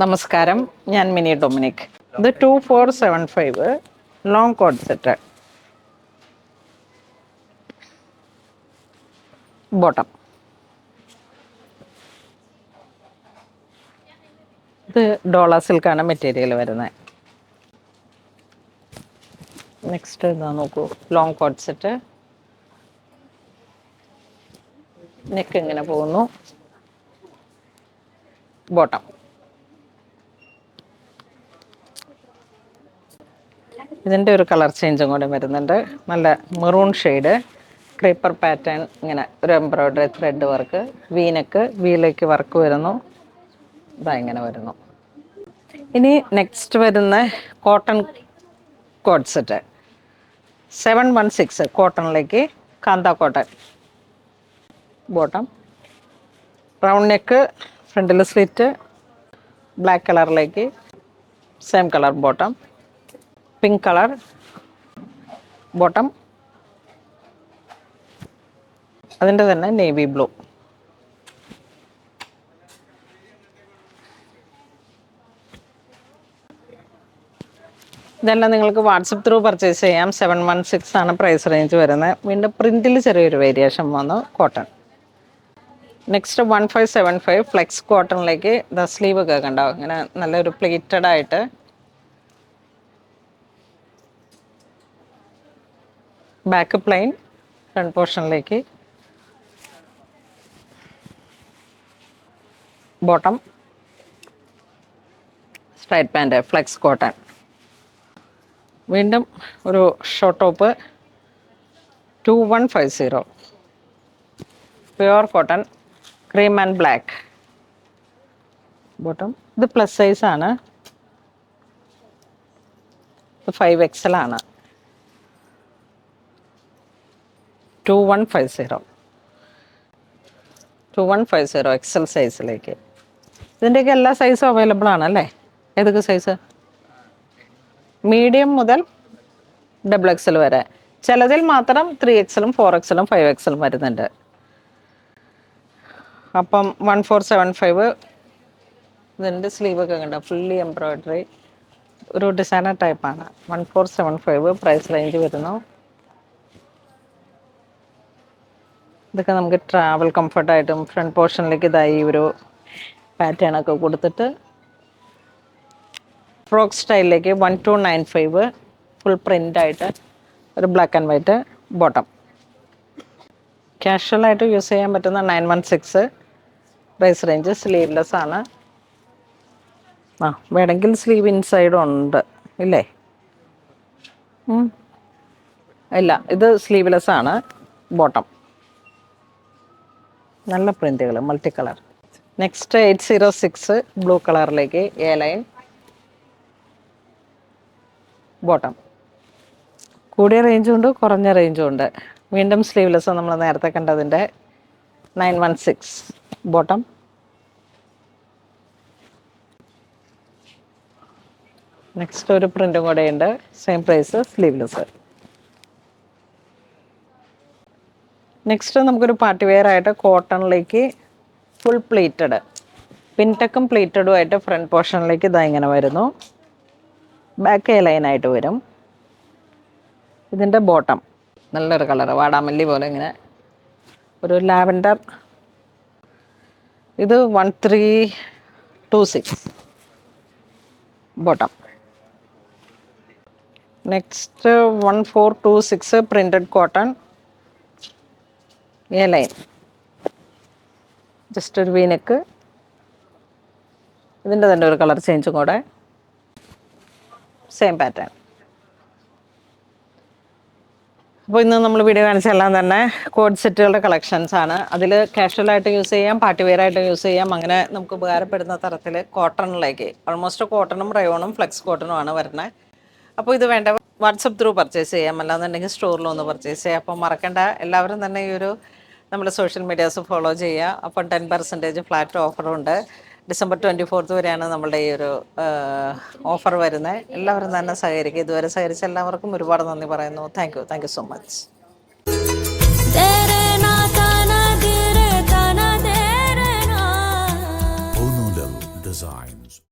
നമസ്കാരം, ഞാൻ mini Dominic. ഇത് 2475 ലോങ് കോഡ് സെറ്റ്, ബോട്ടം. ഇത് ഡോള സിൽക്കാണ് മെറ്റീരിയൽ വരുന്നത്. നെക്സ്റ്റ് ഇതാ നോക്കൂ, ലോങ് കോഡ് സെറ്റ്. നെക്ക് ഇങ്ങനെ പോകുന്നു, ബോട്ടം. ഇതിൻ്റെ ഒരു കളർ ചേഞ്ചും കൂടെ വരുന്നുണ്ട്. നല്ല മെറൂൺ ഷെയ്ഡ്, ക്രീപ്പർ പാറ്റേൺ, ഇങ്ങനെ ഒരു എംബ്രോയ്ഡറി ത്രെഡ് വർക്ക്, വീനെക്ക്, വീലേക്ക് വർക്ക് വരുന്നു. ഇതാ ഇങ്ങനെ വരുന്നു. ഇനി നെക്സ്റ്റ് വരുന്ന കോട്ടൺ കോഡ് സെറ്റ് 716 കോട്ടണിലേക്ക്, kantha cotton, bottom. Round neck, ഫ്രണ്ടിൽ സ്ലിറ്റ്, ബ്ലാക്ക് കളറിലേക്ക്, same colour bottom, pink colour bottom, അതിൻ്റെ തന്നെ നേവി ബ്ലൂ. ഇതെല്ലാം നിങ്ങൾക്ക് വാട്സപ്പ് ത്രൂ പർച്ചേസ് ചെയ്യാം. 716 ആണ് പ്രൈസ് റേഞ്ച് വരുന്നത്. വീണ്ടും പ്രിൻറ്റിൽ ചെറിയൊരു വേരിയേഷൻ വന്നു, കോട്ടൺ. നെക്സ്റ്റ് 1575 ഫ്ലെക്സ് കോട്ടണിലേക്ക്. ദ സ്ലീവ് ഒക്കെ കണ്ടോ, ഇങ്ങനെ നല്ലൊരു പ്ലേറ്റഡ് ആയിട്ട്, ബാക്ക് പ്ലെയിൻ, ഫ്രണ്ട് പോർഷനിലേക്ക്, bottom, straight pant, flex cotton. വീണ്ടും ഒരു short top 2150 pure cotton, cream and black, bottom. ഇത് പ്ലസ് സൈസ് ആണ്, 5XL ആണ്. 2150 XL സൈസിലേക്ക്. ഇതിൻ്റെയൊക്കെ എല്ലാ സൈസും അവൈലബിൾ ആണ് അല്ലേ? ഏതൊക്കെ സൈസ്? മീഡിയം മുതൽ XXL വരെ. ചിലതിൽ മാത്രം 3XL, 4XL, 5XL വരുന്നുണ്ട്. അപ്പം 1475 ഇതിൻ്റെ സ്ലീവൊക്കെ കണ്ടോ, ഫുള്ളി എംബ്രോയ്ഡറി, ഒരു ഡിസൈനർ ടൈപ്പാണ്. 1475 പ്രൈസ് റേഞ്ച് വരുന്നു. ഇതൊക്കെ നമുക്ക് ട്രാവൽ കംഫർട്ടായിട്ടും ഫ്രണ്ട് പോർഷനിലേക്ക് ഇതായി ഒരു പാറ്റേൺ ഒക്കെ കൊടുത്തിട്ട് ഫ്രോക്ക് സ്റ്റൈലിലേക്ക് 1295 ഫുൾ പ്രിൻ്റായിട്ട് ഒരു ബ്ലാക്ക് ആൻഡ് വൈറ്റ് ബോട്ടം. കാഷ്വലായിട്ട് യൂസ് ചെയ്യാൻ പറ്റുന്ന 916 പ്രൈസ് റേഞ്ച്. സ്ലീവ്ലെസ് ആണ്. വേണമെങ്കിൽ സ്ലീവ് ഇൻസൈഡും ഉണ്ട് ഇല്ലേ? ഇല്ല, ഇത് സ്ലീവ്ലെസ് ആണ്, ബോട്ടം. നല്ല പ്രിൻറ്റുകൾ, മൾട്ടി കളർ. നെക്സ്റ്റ് 806 ബ്ലൂ കളറിലേക്ക്, എ ലൈൻ, ബോട്ടം. കൂടിയ റേഞ്ചും ഉണ്ട്, കുറഞ്ഞ റേഞ്ചും ഉണ്ട്. വീണ്ടും സ്ലീവ്ലെസ് നമ്മൾ നേരത്തെ കണ്ടതിൻ്റെ 916 ബോട്ടം. നെക്സ്റ്റ് ഒരു പ്രിൻറ്റും കൂടെ ഉണ്ട്, സെയിം പ്രൈസ്, സ്ലീവ്ലെസ്. നെക്സ്റ്റ് നമുക്കൊരു പാർട്ടി വെയർ ആയിട്ട് കോട്ടണിലേക്ക് ഫുൾ പ്ലേറ്റഡ്, പിൻടെക്കും പ്ലേറ്റഡും ആയിട്ട് ഫ്രണ്ട് പോർഷനിലേക്ക് ഇതാ ഇങ്ങനെ വരുന്നു. ബാക്ക് എ ലൈനായിട്ട് വരും. ഇതിൻ്റെ ബോട്ടം നല്ലൊരു കളർ, വാടാമല്ലി പോലെ ഇങ്ങനെ ഒരു ലാവൻഡർ. ഇത് 1326 bottom. Next 1426 printed cotton, A line, just ഒരു വീനെക്ക്. ഇതിൻ്റെ തന്നെ ഒരു കളർ ചേഞ്ചും കൂടെ, സെയിം പാറ്റേൺ. അപ്പോൾ ഇന്ന് നമ്മൾ വീഡിയോ കാണിച്ചെല്ലാം തന്നെ കോഡ് സെറ്റുകളുടെ കളക്ഷൻസ് ആണ്. അതിൽ കാഷ്വലായിട്ട് യൂസ് ചെയ്യാം, പാർട്ടി വെയർ ആയിട്ട് യൂസ് ചെയ്യാം. അങ്ങനെ നമുക്ക് ഉപകാരപ്പെടുന്ന തരത്തിൽ കോട്ടണിലേക്ക്, ഓൾമോസ്റ്റ് കോട്ടണും റയോണും ഫ്ലെക്സ് കോട്ടണും ആണ് വരുന്നത്. അപ്പോൾ ഇത് വേണ്ട വാട്സപ്പ് ത്രൂ പർച്ചേസ് ചെയ്യാം, അല്ലാന്നുണ്ടെങ്കിൽ സ്റ്റോറിലൊന്ന് പർച്ചേസ് ചെയ്യാം. അപ്പോൾ മറക്കണ്ട, എല്ലാവരും തന്നെ ഈ ഒരു നമ്മുടെ സോഷ്യൽ മീഡിയാസ് ഫോളോ ചെയ്യുക. അപ്പം 10% ഫ്ലാറ്റ് ഓഫറുണ്ട്. December 24th വരെയാണ് നമ്മളുടെ ഈ ഒരു ഓഫർ വരുന്നത്. എല്ലാവരും തന്നെ സഹകരിക്കുക. ഇതുവരെ സഹകരിച്ച എല്ലാവർക്കും ഒരുപാട് നന്ദി പറയുന്നു. Thank you so much. Onulal Design.